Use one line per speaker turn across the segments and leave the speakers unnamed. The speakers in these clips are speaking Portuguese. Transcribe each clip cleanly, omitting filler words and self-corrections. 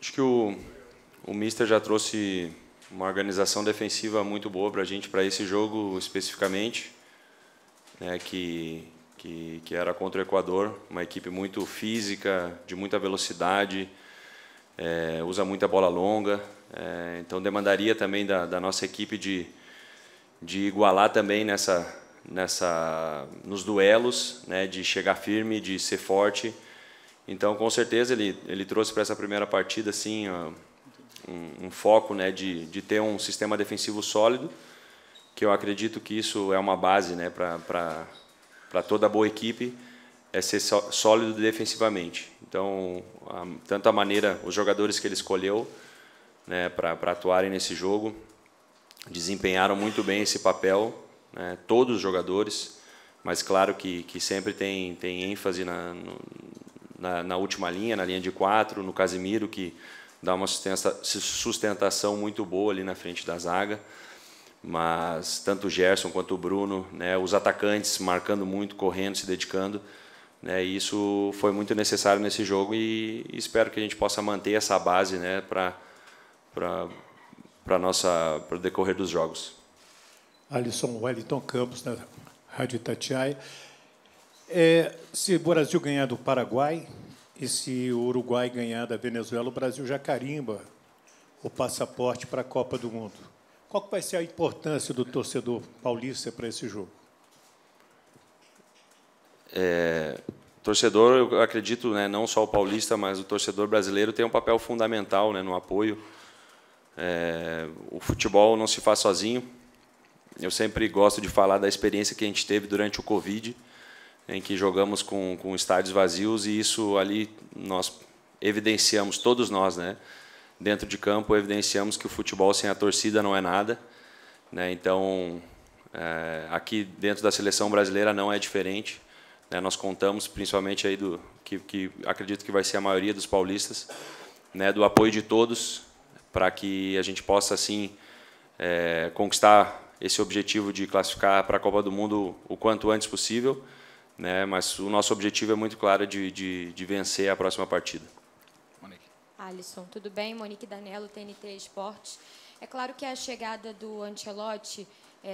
Acho que o Mister já trouxe uma organização defensiva muito boa para a gente, para esse jogo especificamente, né, que era contra o Equador, uma equipe muito física, de muita velocidade, usa muita bola longa, então demandaria também da nossa equipe de igualar também nos duelos, né, de chegar firme, de ser forte. Então, com certeza, ele trouxe para essa primeira partida assim, um foco, né, de ter um sistema defensivo sólido, que eu acredito que isso é uma base, né, para toda boa equipe, é ser sólido defensivamente. Então, tanto a maneira, os jogadores que ele escolheu, né, para atuarem nesse jogo, desempenharam muito bem esse papel, né, todos os jogadores, mas claro que sempre tem ênfase na última linha, na linha de 4, no Casimiro, que dá uma sustentação muito boa ali na frente da zaga, mas tanto o Gerson quanto o Bruno, né, os atacantes marcando muito, correndo, se dedicando, né, e isso foi muito necessário nesse jogo e espero que a gente possa manter essa base, né, para o decorrer dos jogos.
Alisson, Wellington Campos, na Rádio Itatiaia. Se o Brasil ganhar do Paraguai e se o Uruguai ganhar da Venezuela, o Brasil já carimba o passaporte para a Copa do Mundo. Qual que vai ser a importância do torcedor paulista para esse jogo?
Torcedor, eu acredito, né, não só o paulista, mas o torcedor brasileiro tem um papel fundamental, né, no apoio. O futebol não se faz sozinho. Eu sempre gosto de falar da experiência que a gente teve durante o Covid, em que jogamos com estádios vazios, e isso ali nós evidenciamos, todos nós, né, dentro de campo, evidenciamos que o futebol sem a torcida não é nada, né, então, aqui dentro da seleção brasileira não é diferente, né, nós contamos, principalmente aí que acredito que vai ser a maioria dos paulistas, né, do apoio de todos, para que a gente possa, assim, conquistar esse objetivo de classificar para a Copa do Mundo o quanto antes possível, né? Mas o nosso objetivo é muito claro de vencer a próxima partida.
Monique.
Alisson, tudo bem? Monique Danello, TNT Esportes. É claro que a chegada do Ancelotti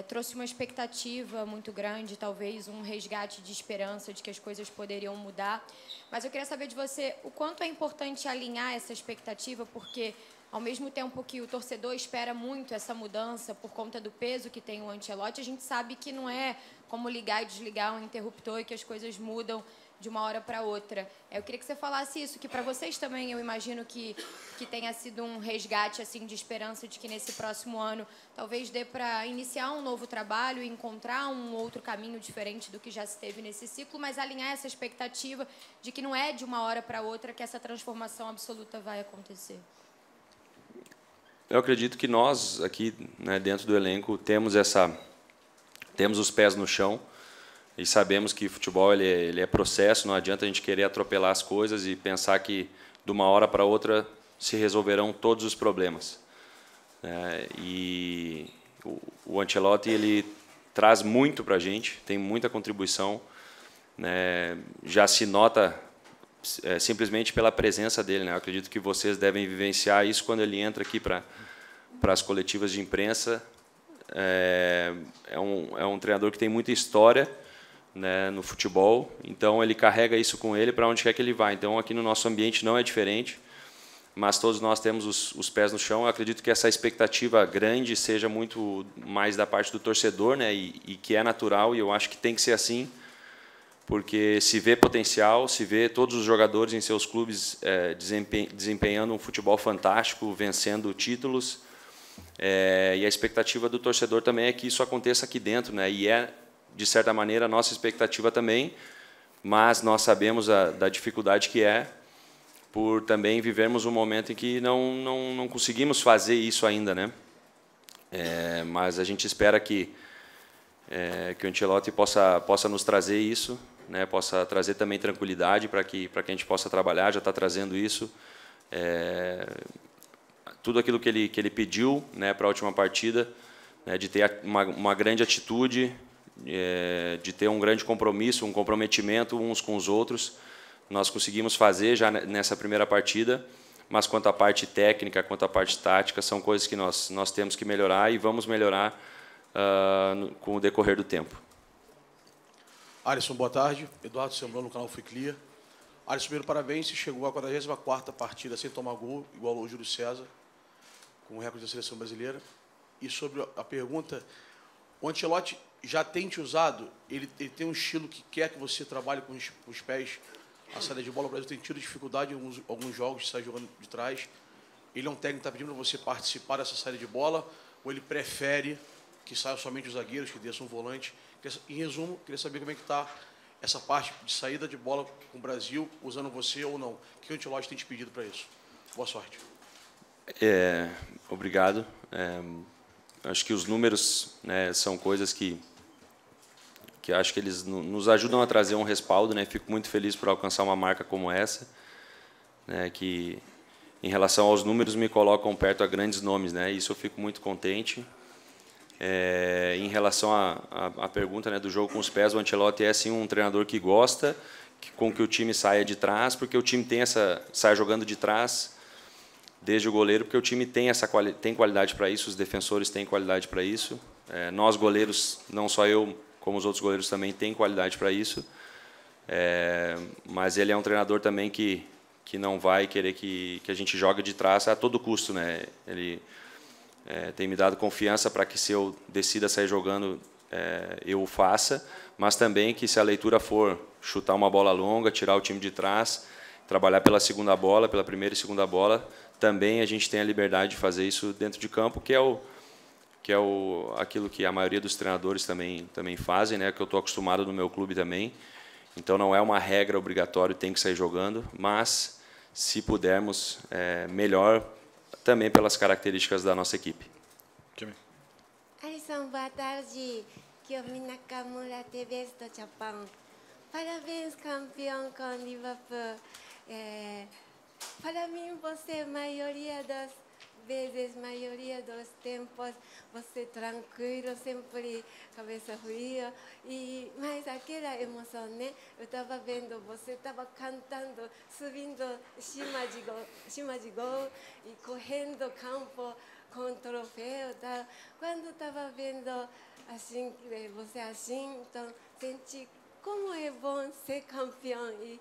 trouxe uma expectativa muito grande, talvez um resgate de esperança de que as coisas poderiam mudar. Mas eu queria saber de você o quanto é importante alinhar essa expectativa, porque ao mesmo tempo que o torcedor espera muito essa mudança por conta do peso que tem o Ancelotti, a gente sabe que não é como ligar e desligar um interruptor e que as coisas mudam de uma hora para outra. Eu queria que você falasse isso, que para vocês também eu imagino que tenha sido um resgate assim de esperança de que nesse próximo ano talvez dê para iniciar um novo trabalho e encontrar um outro caminho diferente do que já se teve nesse ciclo, mas alinhar essa expectativa de que não é de uma hora para outra que essa transformação absoluta vai acontecer.
Eu acredito que nós, aqui, né, dentro do elenco, temos os pés no chão e sabemos que futebol ele é processo, não adianta a gente querer atropelar as coisas e pensar que, de uma hora para outra, se resolverão todos os problemas. E o Ancelotti ele traz muito para a gente, tem muita contribuição, né, já se nota simplesmente pela presença dele, né? Eu acredito que vocês devem vivenciar isso quando ele entra aqui para as coletivas de imprensa. É um treinador que tem muita história, né, no futebol, então ele carrega isso com ele para onde quer que ele vá. Então aqui no nosso ambiente não é diferente, mas todos nós temos os pés no chão. Eu acredito que essa expectativa grande seja muito mais da parte do torcedor, né, e que é natural, e eu acho que tem que ser assim, porque se vê potencial, se vê todos os jogadores em seus clubes desempenhando um futebol fantástico, vencendo títulos, e a expectativa do torcedor também é que isso aconteça aqui dentro, né? E de certa maneira, a nossa expectativa também, mas nós sabemos da dificuldade que é por também vivermos um momento em que não conseguimos fazer isso ainda, né? Mas a gente espera que o Ancelotti possa nos trazer isso, né? Possa trazer também tranquilidade para que a gente possa trabalhar. Já está trazendo isso, tudo aquilo que ele pediu, né, para a última partida, né, de ter uma grande atitude, de ter um grande compromisso, um comprometimento uns com os outros. Nós conseguimos fazer já nessa primeira partida, mas quanto à parte técnica, quanto à parte tática, são coisas que nós temos que melhorar e vamos melhorar com o decorrer do tempo.
Alisson, boa tarde. Eduardo Sembrão, no canal Fui Clear. Alisson, primeiro, parabéns. Você chegou à 44ª partida sem tomar gol, igual ao Júlio César, com o recorde da seleção brasileira. E sobre a pergunta, o Ancelotti já tem te usado? Ele tem um estilo que quer que você trabalhe com os pés a saída de bola. O Brasil tem tido dificuldade em alguns jogos de sair jogando de trás. Ele é um técnico que está pedindo para você participar dessa saída de bola, ou ele prefere que saiam somente os zagueiros, que desçam um volante? Em resumo, queria saber como é que está essa parte de saída de bola com o Brasil, usando você ou não. O que o Ancelotti tem te pedido para isso? Boa sorte.
Obrigado. Acho que os números, né, são coisas que acho que eles nos ajudam a trazer um respaldo, né? Fico muito feliz por alcançar uma marca como essa, né, que em relação aos números me colocam perto a grandes nomes, né? Isso eu fico muito contente. Em relação à pergunta, né, do jogo com os pés, o Ancelotti é sim um treinador que gosta com que o time saia de trás, porque o time sai jogando de trás desde o goleiro, porque o time tem qualidade para isso, os defensores têm qualidade para isso. Nós goleiros, não só eu, como os outros goleiros também têm qualidade para isso. Mas ele é um treinador também que não vai querer que a gente jogue de trás a todo custo, né? Ele tem me dado confiança para que, se eu decida sair jogando, eu o faça, mas também que, se a leitura for chutar uma bola longa, tirar o time de trás, trabalhar pela segunda bola, pela primeira e segunda bola, também a gente tem a liberdade de fazer isso dentro de campo, que é aquilo que a maioria dos treinadores também fazem, né? Que eu estou acostumado no meu clube também. Então não é uma regra obrigatória, tem que sair jogando, mas se pudermos, melhor, também pelas características da nossa equipe.
Alisson, boa tarde. Kiyomi Nakamura, TV do Japão. Parabéns, campeão com o Liverpool. Para mim, você, maioria das vezes, maioria dos tempos, você tranquilo, sempre cabeça fria. Mas aquela emoção, né? Eu estava vendo, você estava cantando, subindo cima de gol e correndo campo com o troféu. Tá? Quando estava vendo assim, você assim, então senti como é bom ser campeão e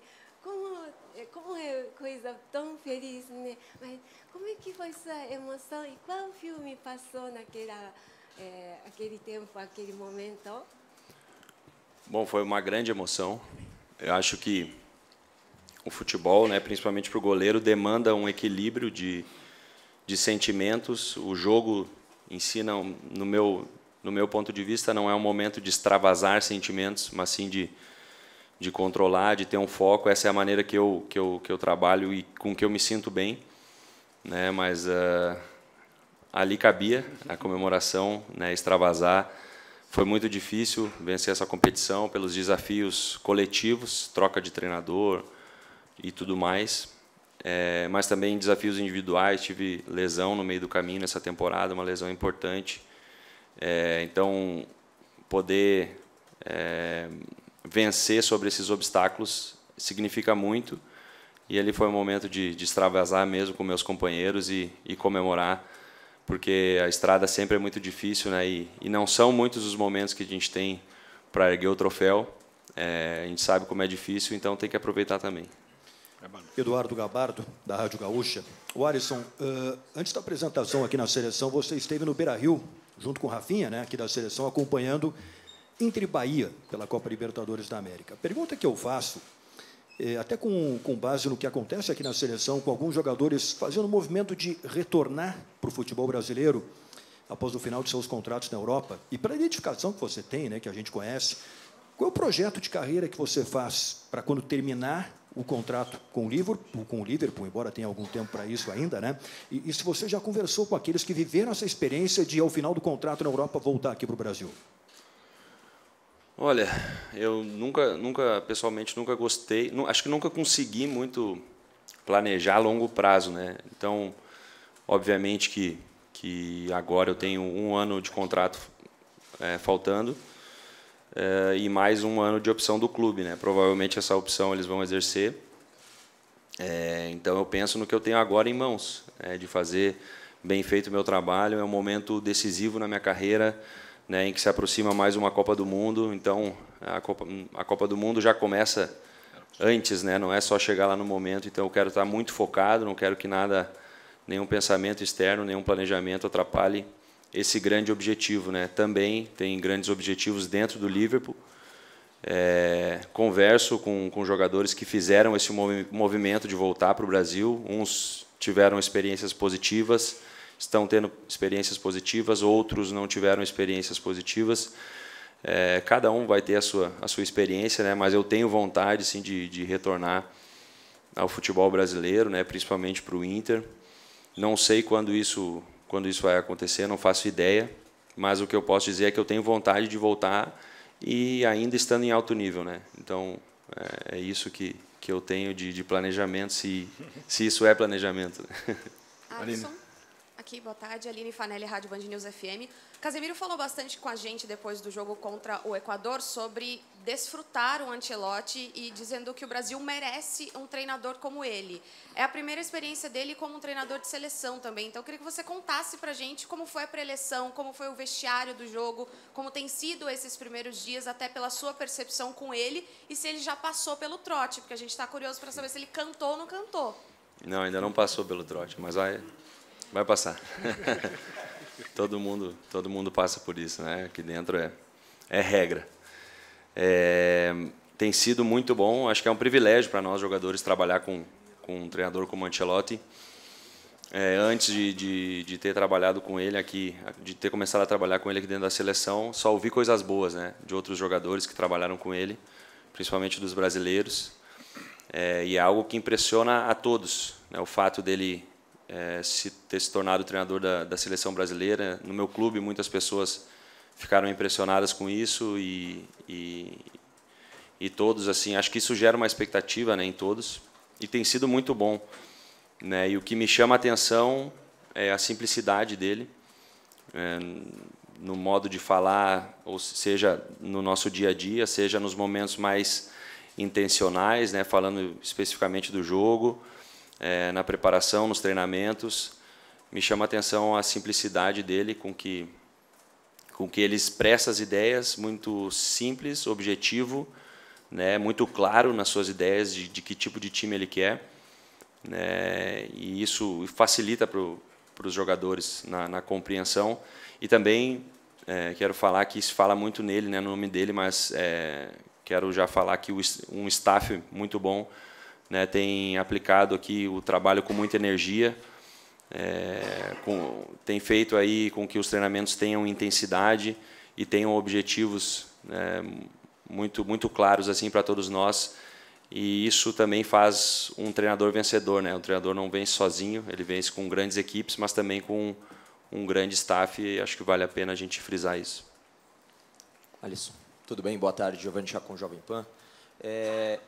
como é coisa tão feliz, né? Mas como é que foi sua emoção e qual filme passou aquele tempo, aquele momento?
Bom, foi uma grande emoção. Eu acho que o futebol, né, principalmente para o goleiro, demanda um equilíbrio de sentimentos. O jogo em si, não, no meu ponto de vista, não é um momento de extravasar sentimentos, mas sim de controlar, de ter um foco. Essa é a maneira que eu trabalho e com que eu me sinto bem, né? Mas ali cabia a comemoração, né? Extravasar. Foi muito difícil vencer essa competição pelos desafios coletivos, troca de treinador e tudo mais, mas também desafios individuais. Tive lesão no meio do caminho nessa temporada, uma lesão importante. Então, poder vencer sobre esses obstáculos significa muito, e ali foi um momento de extravasar mesmo com meus companheiros e comemorar, porque a estrada sempre é muito difícil, né? E não são muitos os momentos que a gente tem para erguer o troféu. A gente sabe como é difícil, então tem que aproveitar também.
Eduardo Gabardo, da Rádio Gaúcha. O Alisson, antes da apresentação aqui na seleção, você esteve no Beira-Rio, junto com o Rafinha, né, aqui da seleção, acompanhando Inter e Bahia pela Copa Libertadores da América. A pergunta que eu faço, até com base no que acontece aqui na seleção, com alguns jogadores fazendo um movimento de retornar para o futebol brasileiro após o final de seus contratos na Europa, e pela identificação que você tem, né, que a gente conhece, qual é o projeto de carreira que você faz para quando terminar o contrato com o Liverpool, embora tenha algum tempo para isso ainda, né? E se você já conversou com aqueles que viveram essa experiência de, ao final do contrato na Europa, voltar aqui para o Brasil?
Olha, eu pessoalmente, nunca gostei, acho que nunca consegui muito planejar a longo prazo, né? Então, obviamente que agora eu tenho 1 ano de contrato faltando, e mais 1 ano de opção do clube, né? Provavelmente essa opção eles vão exercer. Então eu penso no que eu tenho agora em mãos, de fazer bem feito o meu trabalho. É um momento decisivo na minha carreira, né, em que se aproxima mais uma Copa do Mundo. Então a Copa do Mundo já começa antes, né, não é só chegar lá no momento. Então eu quero estar muito focado, não quero que nada, nenhum pensamento externo, nenhum planejamento atrapalhe esse grande objetivo, né? Também tem grandes objetivos dentro do Liverpool. Converso com jogadores que fizeram esse movimento de voltar para o Brasil. Uns tiveram experiências positivas, estão tendo experiências positivas, outros não tiveram experiências positivas. Cada um vai ter a sua experiência, né? Mas eu tenho vontade, sim, de retornar ao futebol brasileiro, né? Principalmente para o Inter. Não sei quando isso vai acontecer, não faço ideia, mas o que eu posso dizer é que eu tenho vontade de voltar e ainda estando em alto nível, né? Então é isso que eu tenho de planejamento, se isso é planejamento.
Alisson, aqui, boa tarde, Aline Fanelli, Rádio Band News FM. Casemiro falou bastante com a gente depois do jogo contra o Equador sobre desfrutar o Ancelotti e dizendo que o Brasil merece um treinador como ele. É a primeira experiência dele como um treinador de seleção também. Então, eu queria que você contasse para a gente como foi a pré-eleição, como foi o vestiário do jogo, como tem sido esses primeiros dias, até pela sua percepção com ele, e se ele já passou pelo trote, porque a gente está curioso para saber se ele cantou ou não cantou.
Não, ainda não passou pelo trote, mas vai passar. Todo mundo passa por isso, né? Aqui dentro é regra. Tem sido muito bom. Acho que é um privilégio para nós jogadores trabalhar com um treinador como Ancelotti. Antes de ter trabalhado com ele aqui, de ter começado a trabalhar com ele aqui dentro da seleção, só ouvi coisas boas, né? De outros jogadores que trabalharam com ele, principalmente dos brasileiros. E é algo que impressiona a todos, né? O fato dele ter se tornado treinador da seleção brasileira. No meu clube, muitas pessoas ficaram impressionadas com isso e todos, assim, acho que isso gera uma expectativa, né, em todos, e tem sido muito bom, né? E o que me chama a atenção é a simplicidade dele, no modo de falar, ou seja, no nosso dia a dia, seja nos momentos mais intencionais, né, falando especificamente do jogo, na preparação, nos treinamentos. Me chama a atenção a simplicidade dele, com que ele expressa as ideias, muito simples, objetivo, né, muito claro nas suas ideias de que tipo de time ele quer, né, e isso facilita para os jogadores na compreensão. E também quero falar que se fala muito nele, né, no nome dele, mas quero já falar que um staff muito bom, né, tem aplicado aqui o trabalho com muita energia, tem feito aí com que os treinamentos tenham intensidade e tenham objetivos, muito claros assim para todos nós, e isso também faz um treinador vencedor, né? O treinador não vence sozinho, ele vence com grandes equipes, mas também com um grande staff, e acho que vale a pena a gente frisar isso.
Alisson, tudo bem? Boa tarde, Giovanni Chacon, Jovem Pan.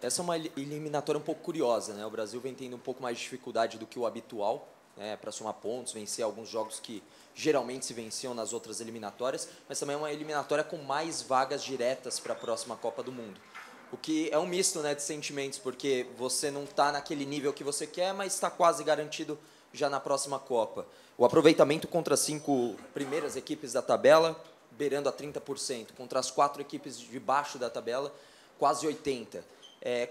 Essa é uma eliminatória um pouco curiosa, né? O Brasil vem tendo um pouco mais de dificuldade do que o habitual, né, para somar pontos, vencer alguns jogos que geralmente se venciam nas outras eliminatórias, mas também é uma eliminatória com mais vagas diretas para a próxima Copa do Mundo. O que é um misto, né, de sentimentos, porque você não está naquele nível que você quer, mas está quase garantido já na próxima Copa. O aproveitamento contra as 5 primeiras equipes da tabela, beirando a 30%, contra as 4 equipes de baixo da tabela, quase 80%.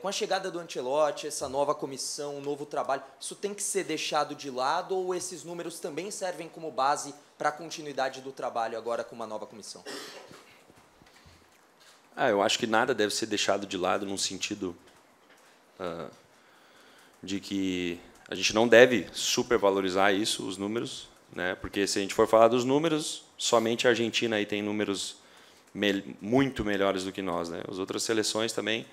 Com a chegada do Ancelotti, essa nova comissão, um novo trabalho, isso tem que ser deixado de lado ou esses números também servem como base para a continuidade do trabalho agora com uma nova comissão?
Eu acho que nada deve ser deixado de lado no sentido de que a gente não deve supervalorizar isso, os números, né? Porque se a gente for falar dos números, somente a Argentina aí tem números muito melhores do que nós, né? As outras seleções também.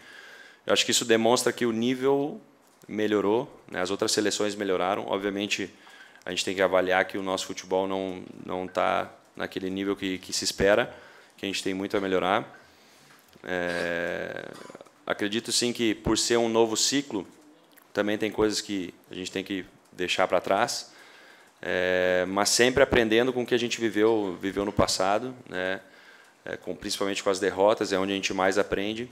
Eu acho que isso demonstra que o nível melhorou, né? As outras seleções melhoraram. Obviamente, a gente tem que avaliar que o nosso futebol não está naquele nível que se espera, que a gente tem muito a melhorar. Acredito, sim, que por ser um novo ciclo, também tem coisas que a gente tem que deixar para trás, mas sempre aprendendo com o que a gente viveu no passado, né? Principalmente com as derrotas, é onde a gente mais aprende.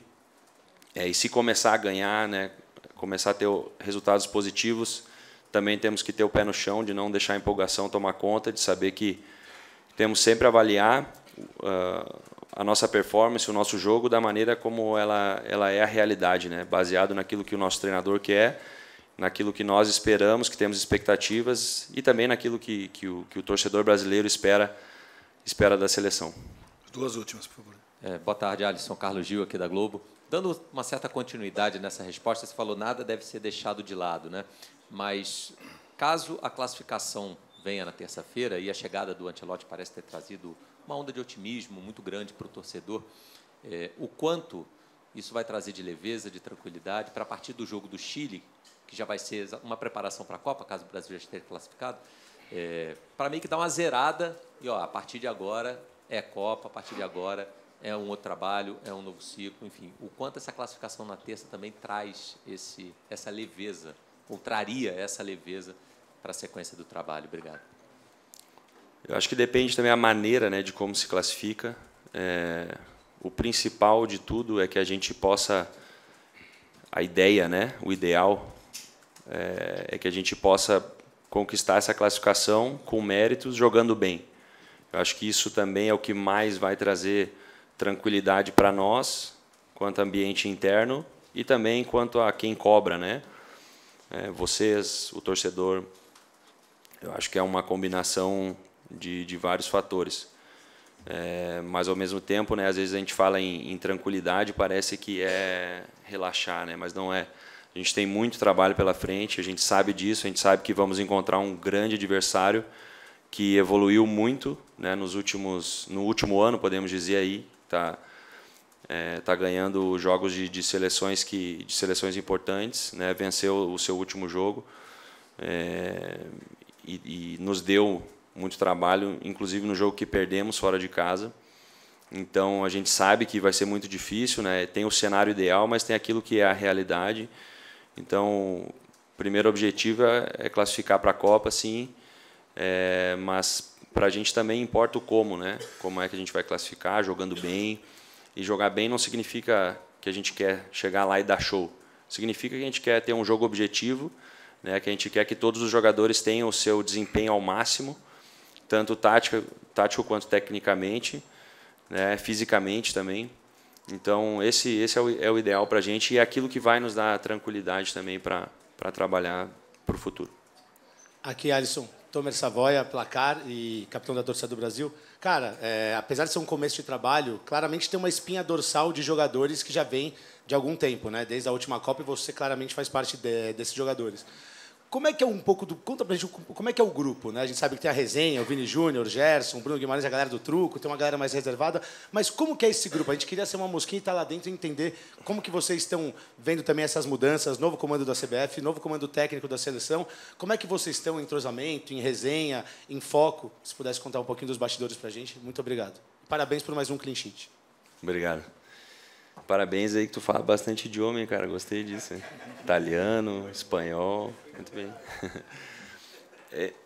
E se começar a ganhar, né, começar a ter resultados positivos, também temos que ter o pé no chão, de não deixar a empolgação tomar conta, de saber que temos sempre a avaliar a nossa performance, o nosso jogo, da maneira como ela é a realidade, né? Baseado naquilo que o nosso treinador quer, naquilo que nós esperamos, que temos expectativas, e também naquilo que o torcedor brasileiro espera da seleção.
Duas últimas, por favor.
Boa tarde, Alisson. Carlos Gil, aqui da Globo. Dando uma certa continuidade nessa resposta, você falou nada deve ser deixado de lado, né? Mas, caso a classificação venha na terça-feira, e a chegada do Ancelotti parece ter trazido uma onda de otimismo muito grande para o torcedor, o quanto isso vai trazer de leveza, de tranquilidade, para a partir do jogo do Chile, que já vai ser uma preparação para a Copa, caso o Brasil já esteja classificado, para meio que dar uma zerada, e a partir de agora é Copa, a partir de agora é um outro trabalho, é um novo ciclo, enfim. O quanto essa classificação na terça também traz essa leveza, ou traria essa leveza para a sequência do trabalho. Obrigado.
Eu acho que depende também a maneira, né, de como se classifica. O principal de tudo é que a gente possa... A ideia, né, o ideal, é que a gente possa conquistar essa classificação com méritos, jogando bem. Eu acho que isso também é o que mais vai trazer tranquilidade para nós, quanto ao ambiente interno, e também quanto a quem cobra, né? Vocês, o torcedor. Eu acho que é uma combinação de vários fatores. Mas, ao mesmo tempo, né, às vezes a gente fala em tranquilidade, parece que é relaxar, né? Mas não é. A gente tem muito trabalho pela frente, a gente sabe disso, a gente sabe que vamos encontrar um grande adversário que evoluiu muito, né, no último ano, podemos dizer aí, tá ganhando jogos de seleções importantes, né, venceu o seu último jogo, e nos deu muito trabalho, inclusive no jogo que perdemos fora de casa. Então a gente sabe que vai ser muito difícil, né? Tem o cenário ideal, mas tem aquilo que é a realidade. Então, o primeiro objetivo é classificar para a Copa, sim, mas para a gente também importa o como, né? Como é que a gente vai classificar, jogando bem. E jogar bem não significa que a gente quer chegar lá e dar show. Significa que a gente quer ter um jogo objetivo, né? Que a gente quer que todos os jogadores tenham o seu desempenho ao máximo, tanto tático quanto tecnicamente, né? Fisicamente também. Então, esse é o ideal para a gente, e é aquilo que vai nos dar tranquilidade também para trabalhar para o futuro.
Aqui, Alisson, Tomer Savoia, placar e capitão da torcida do Brasil. Cara, apesar de ser um começo de trabalho, claramente tem uma espinha dorsal de jogadores que já vem de algum tempo, né? Desde a última Copa, e você claramente faz parte desses jogadores. Como é que é um pouco do... Conta pra gente como é que é o grupo, né? A gente sabe que tem a resenha, o Vini Júnior, o Gerson, o Bruno Guimarães, a galera do truco, tem uma galera mais reservada, mas como que é esse grupo? A gente queria ser uma mosquinha e estar lá dentro e entender como que vocês estão vendo também essas mudanças, novo comando da CBF, novo comando técnico da seleção, como é que vocês estão em entrosamento, em resenha, em foco? Se pudesse contar um pouquinho dos bastidores pra gente, muito obrigado. Parabéns por mais um clean sheet.
Obrigado. Parabéns aí que tu fala bastante idioma, hein, cara? Gostei disso. Hein? Italiano, espanhol, muito bem.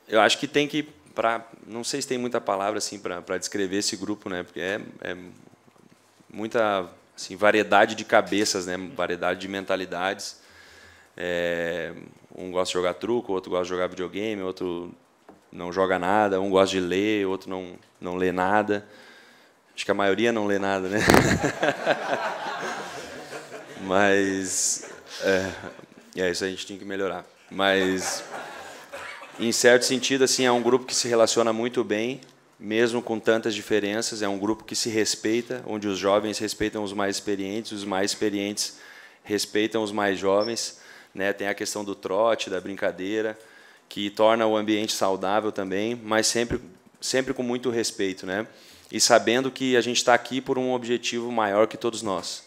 Eu acho que tem que, não sei se tem muita palavra assim para descrever esse grupo, né? Porque é muita assim, variedade de cabeças, né? Variedade de mentalidades. Um gosta de jogar truco, outro gosta de jogar videogame, outro não joga nada, um gosta de ler, outro não lê nada. Acho que a maioria não lê nada, né? Mas isso a gente tem que melhorar. Mas, em certo sentido, assim, é um grupo que se relaciona muito bem, mesmo com tantas diferenças. É um grupo que se respeita, onde os jovens respeitam os mais experientes respeitam os mais jovens, né? Tem a questão do trote, da brincadeira, que torna o ambiente saudável também, mas sempre com muito respeito, né? E sabendo que a gente está aqui por um objetivo maior que todos nós,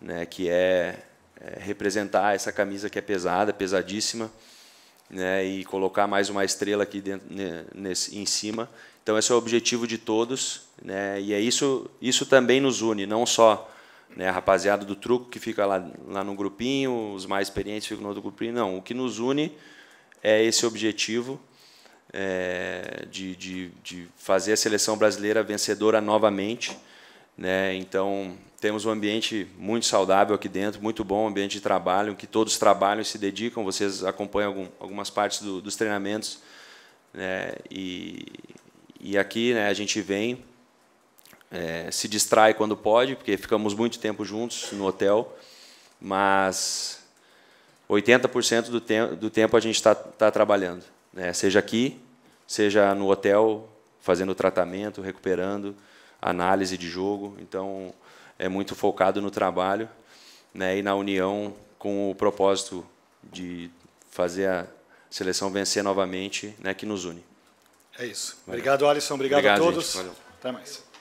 né? Que é representar essa camisa que é pesada, pesadíssima, né? E colocar mais uma estrela aqui dentro, em cima. Então, esse é o objetivo de todos, né? E isso também nos une, não só, né, a rapaziada do truco que fica lá no grupinho, os mais experientes ficam no outro grupinho. Não, o que nos une é esse objetivo, de fazer a seleção brasileira vencedora novamente, né? Então, temos um ambiente muito saudável aqui dentro, muito bom ambiente de trabalho, que todos trabalham e se dedicam. Vocês acompanham algumas partes dos treinamentos, né? E aqui, né, a gente vem, se distrai quando pode, porque ficamos muito tempo juntos no hotel, mas 80% do tempo a gente está trabalhando, né? Seja aqui, seja no hotel, fazendo tratamento, recuperando, análise de jogo. Então, é muito focado no trabalho, né, e na união com o propósito de fazer a seleção vencer novamente, né, que nos une.
É isso.
Valeu.
Obrigado, Alisson. Obrigado a todos.
Gente. Valeu.
Até mais.